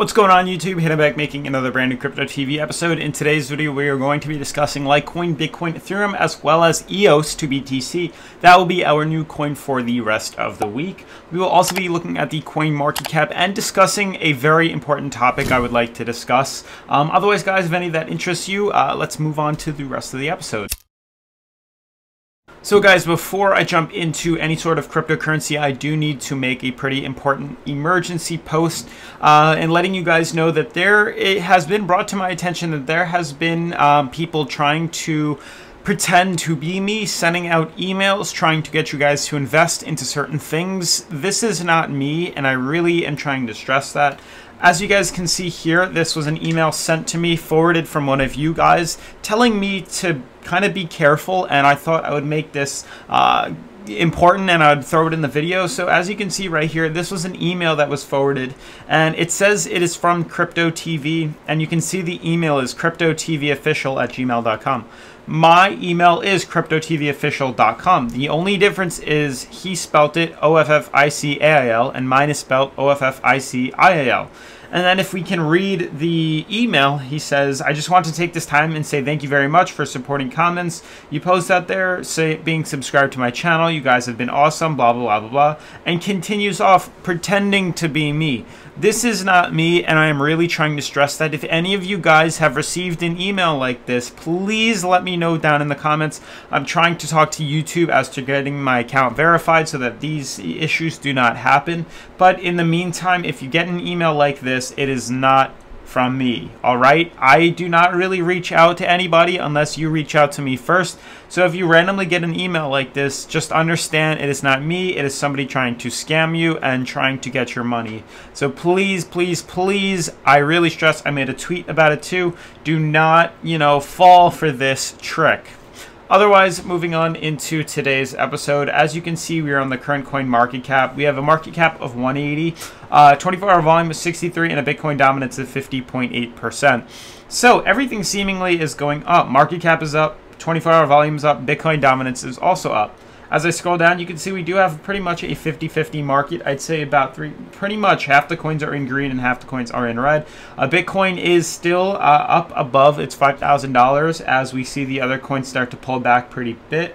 What's going on YouTube? Hayden back making another brand new Crypto TV episode. In today's video we are going to be discussing Litecoin, Bitcoin, Ethereum, as well as EOS to BTC. That will be our new coin for the rest of the week. We will also be looking at the coin market cap and discussing a very important topic I would like to discuss. Otherwise guys, if any of that interests you, let's move on to the rest of the episode. So guys, before I jump into any sort of cryptocurrency, I do need to make a pretty important emergency post and letting you guys know that it has been brought to my attention that there has been people trying to pretend to be me, sending out emails, trying to get you guys to invest into certain things. This is not me, and I really am trying to stress that. As you guys can see here, this was an email sent to me, forwarded from one of you guys, telling me to kind of be careful, and I thought I would make this important and I would throw it in the video. So as you can see right here, this was an email that was forwarded, and it says it is from CryptoTV, and you can see the email is cryptotvofficial@gmail.com. My email is cryptotvofficial.com. The only difference is he spelt it OFFICAIL and mine is spelled OFFICIAL. And then if we can read the email, he says, "I just want to take this time and say thank you very much for supporting comments you post out there, being subscribed to my channel. You guys have been awesome, blah, blah, blah, blah, blah." And continues off pretending to be me. This is not me, and I am really trying to stress that. If any of you guys have received an email like this, please let me know down in the comments. I'm trying to talk to YouTube as to getting my account verified so that these issues do not happen. But in the meantime, if you get an email like this, it is not from me, alright? I do not really reach out to anybody unless you reach out to me first. So if you randomly get an email like this, just understand it is not me, it is somebody trying to scam you and trying to get your money. So please, please, please, I really stress, I made a tweet about it too, do not, fall for this trick. Otherwise, moving on into today's episode, as you can see, we are on the current coin market cap. We have a market cap of 180, 24-hour volume of 63, and a Bitcoin dominance of 50.8%. So everything seemingly is going up. Market cap is up, 24-hour volume is up, Bitcoin dominance is also up. As I scroll down, you can see we do have pretty much a 50-50 market. I'd say pretty much half the coins are in green and half the coins are in red. Bitcoin is still up above its $5,000 as we see the other coins start to pull back pretty big.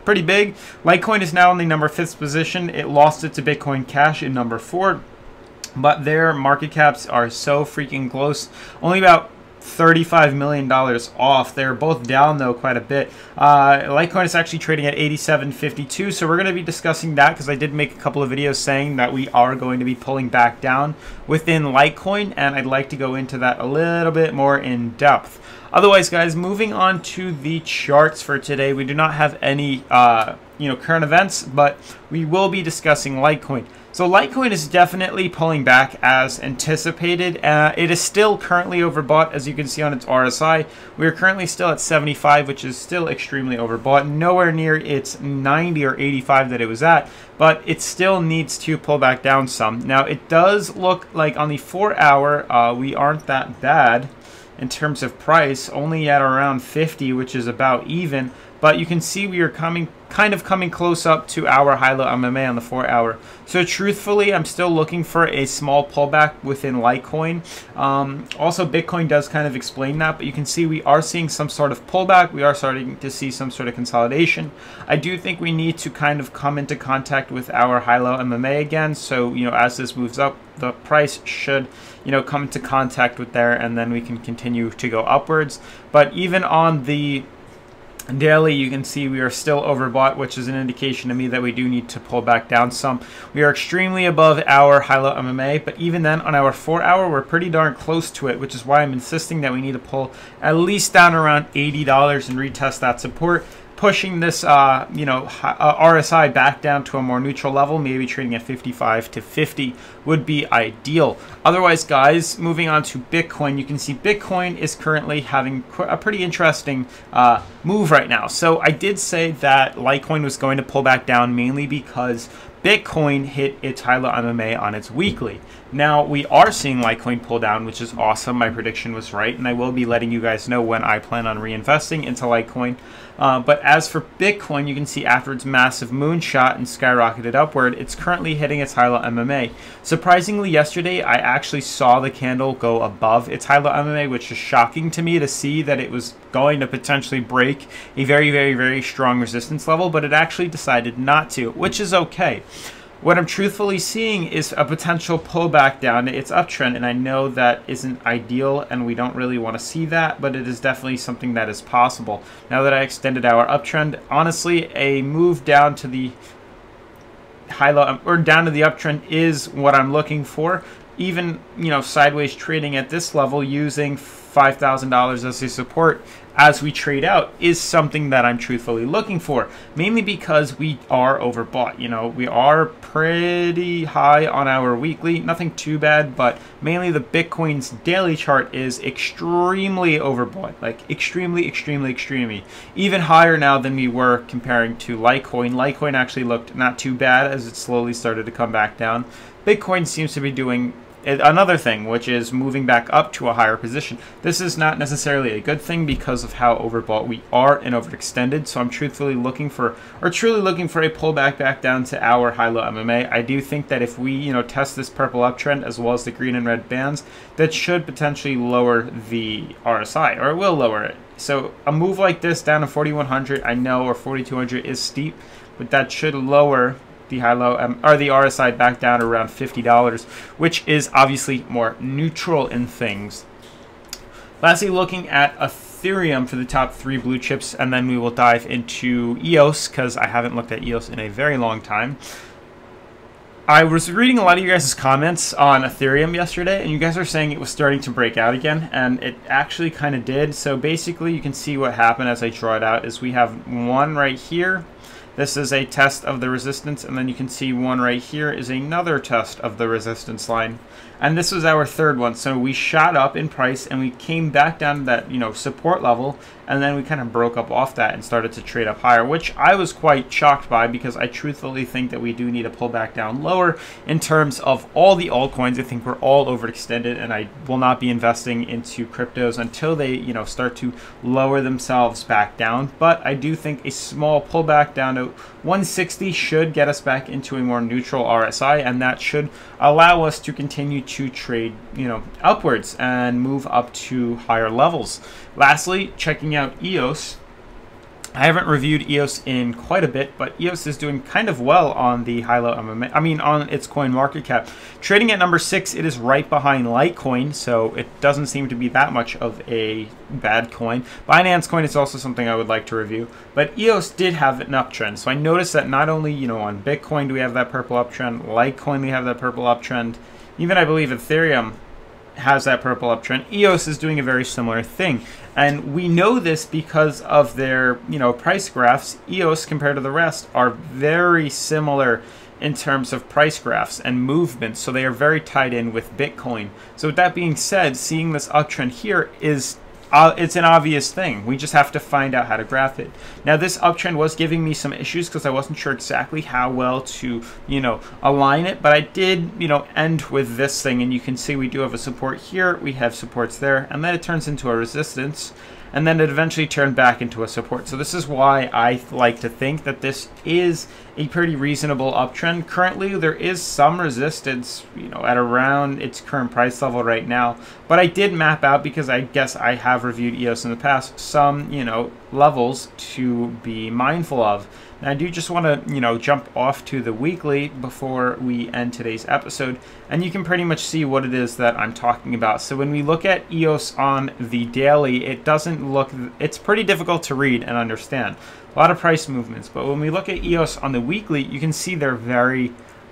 Litecoin is now in the number 5th position. It lost it to Bitcoin Cash in number 4, but their market caps are so freaking close. Only about $35 million off. They're both down though quite a bit. Litecoin is actually trading at 87.52, so we're going to be discussing that because I did make a couple of videos saying that we are going to be pulling back down within Litecoin, and I'd like to go into that a little bit more in depth. Otherwise guys, moving on to the charts for today, we do not have any current events, but we will be discussing Litecoin. So Litecoin is definitely pulling back as anticipated. It is still currently overbought, as you can see on its RSI. We are currently still at 75, which is still extremely overbought. Nowhere near its 90 or 85 that it was at, but it still needs to pull back down some. Now, it does look like on the 4-hour, we aren't that bad in terms of price, only at around 50, which is about even. But you can see we are kind of coming close up to our high-low MMA on the 4-hour. So truthfully, I'm still looking for a small pullback within Litecoin. Also, Bitcoin does kind of explain that, but you can see we are seeing some sort of pullback. We are starting to see some sort of consolidation. I do think we need to kind of come into contact with our high-low MMA again. So, as this moves up, the price should, come into contact with there, and then we can continue to go upwards. But even on the daily, you can see we are still overbought, which is an indication to me that we do need to pull back down some. We are extremely above our high-low MMA, but even then on our 4-hour, we're pretty darn close to it, which is why I'm insisting that we need to pull at least down around $80 and retest that support, pushing this RSI back down to a more neutral level. Maybe trading at 55 to 50 would be ideal. Otherwise guys, moving on to Bitcoin, you can see Bitcoin is currently having a pretty interesting move right now. So I did say that Litecoin was going to pull back down mainly because Bitcoin hit its high-low MMA on its weekly. Now, we are seeing Litecoin pull down, which is awesome. My prediction was right, and I will be letting you guys know when I plan on reinvesting into Litecoin. But as for Bitcoin, you can see after its massive moonshot and skyrocketed upward, it's currently hitting its high-low MMA. Surprisingly, yesterday, I actually saw the candle go above its high-low MMA, which is shocking to me to see that it was going to potentially break a very, very, very strong resistance level, but it actually decided not to, which is okay. What I'm truthfully seeing is a potential pullback down to its uptrend, and I know that isn't ideal and we don't really want to see that, but it is definitely something that is possible. Now that I extended our uptrend, honestly, a move down to the high-low or down to the uptrend is what I'm looking for. Even, you know, sideways trading at this level using $5,000 as a support as we trade out is something that I'm truthfully looking for, mainly because we are overbought. You know, we are pretty high on our weekly, nothing too bad, but mainly the Bitcoin's daily chart is extremely overbought, like extremely, even higher now than we were comparing to Litecoin. Litecoin actually looked not too bad as it slowly started to come back down. Bitcoin seems to be doing another thing, which is moving back up to a higher position. This is not necessarily a good thing because of how overbought we are and overextended. So I'm truly looking for a pullback back down to our high-low MMA. I do think that if we, you know, test this purple uptrend as well as the green and red bands, that should potentially lower the RSI, or it will lower it. So a move like this down to 4,100, I know, or 4,200 is steep, but that should lower the high-low or the RSI back down to around $50, which is obviously more neutral in things. Lastly, looking at Ethereum for the top 3 blue chips, and then we will dive into EOS because I haven't looked at EOS in a very long time. I was reading a lot of you guys' comments on Ethereum yesterday, and you guys are saying it was starting to break out again, and it actually kind of did. So basically, you can see what happened as I draw it out is we have one right here. This is a test of the resistance, and then you can see one right here is another test of the resistance line. And this was our third one. So we shot up in price and we came back down to that, you know, support level, and then we kind of broke up off that and started to trade up higher, which I was quite shocked by because I truthfully think that we do need to pull back down lower in terms of all the altcoins. I think we're all overextended, and I will not be investing into cryptos until they, you know, start to lower themselves back down. But I do think a small pullback down to 160 should get us back into a more neutral RSI, and that should allow us to continue to trade, you know, upwards and move up to higher levels. Lastly, checking out EOS. I haven't reviewed EOS in quite a bit, but EOS is doing kind of well on the high-low MMA. I mean, on its coin market cap. Trading at number 6, it is right behind Litecoin, so it doesn't seem to be that much of a bad coin. Binance Coin is also something I would like to review, but EOS did have an uptrend. So I noticed that not only, you know, on Bitcoin do we have that purple uptrend, Litecoin we have that purple uptrend, even I believe Ethereum has that purple uptrend. EOS is doing a very similar thing, and we know this because of their, you know, price graphs. EOS compared to the rest are very similar in terms of price graphs and movement, so they are very tied in with Bitcoin. So with that being said, seeing this uptrend here is it's an obvious thing. We just have to find out how to graph it. Now, this uptrend was giving me some issues because I wasn't sure exactly how well to, you know, align it, but I did, you know, end with this thing, and you can see we do have a support here, we have supports there, and then it turns into a resistance, and then it eventually turned back into a support. So this is why I like to think that this is a pretty reasonable uptrend. Currently, there is some resistance, you know, at around its current price level right now. But I did map out, because I guess I have reviewed EOS in the past, some, you know, levels to be mindful of. Now, I do just want to, you know, jump off to the weekly before we end today's episode, and you can pretty much see what it is that I'm talking about. So when we look at EOS on the daily, it doesn't look, it's pretty difficult to read and understand. A lot of price movements, but when we look at EOS on the weekly, you can see they're very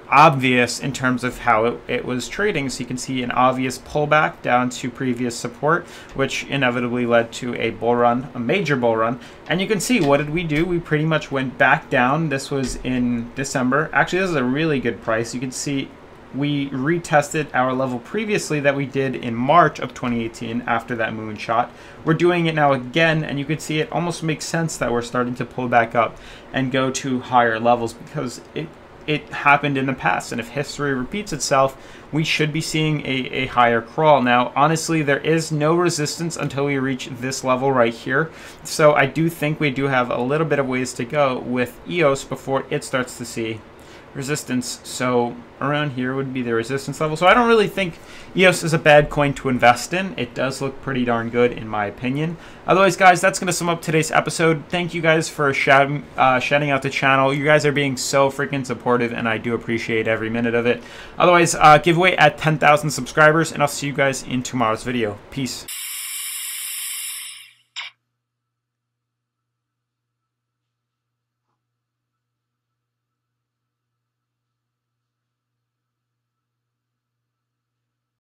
obvious in terms of how it was trading. So you can see an obvious pullback down to previous support, which inevitably led to a bull run, a major bull run. And you can see, what did we do? We pretty much went back down. This was in December. Actually, this is a really good price. You can see we retested our level previously that we did in March of 2018 after that moonshot. We're doing it now again, and you can see it almost makes sense that we're starting to pull back up and go to higher levels, because it happened in the past, and if history repeats itself, we should be seeing a higher crawl. Now, honestly, there is no resistance until we reach this level right here, so I do think we do have a little bit of ways to go with EOS before it starts to see resistance. So around here would be the resistance level. So I don't really think EOS is a bad coin to invest in. It does look pretty darn good in my opinion. Otherwise, guys, that's going to sum up today's episode. Thank you guys for shouting out the channel. You guys are being so freaking supportive, and I do appreciate every minute of it. Otherwise, giveaway at 10,000 subscribers, and I'll see you guys in tomorrow's video. Peace.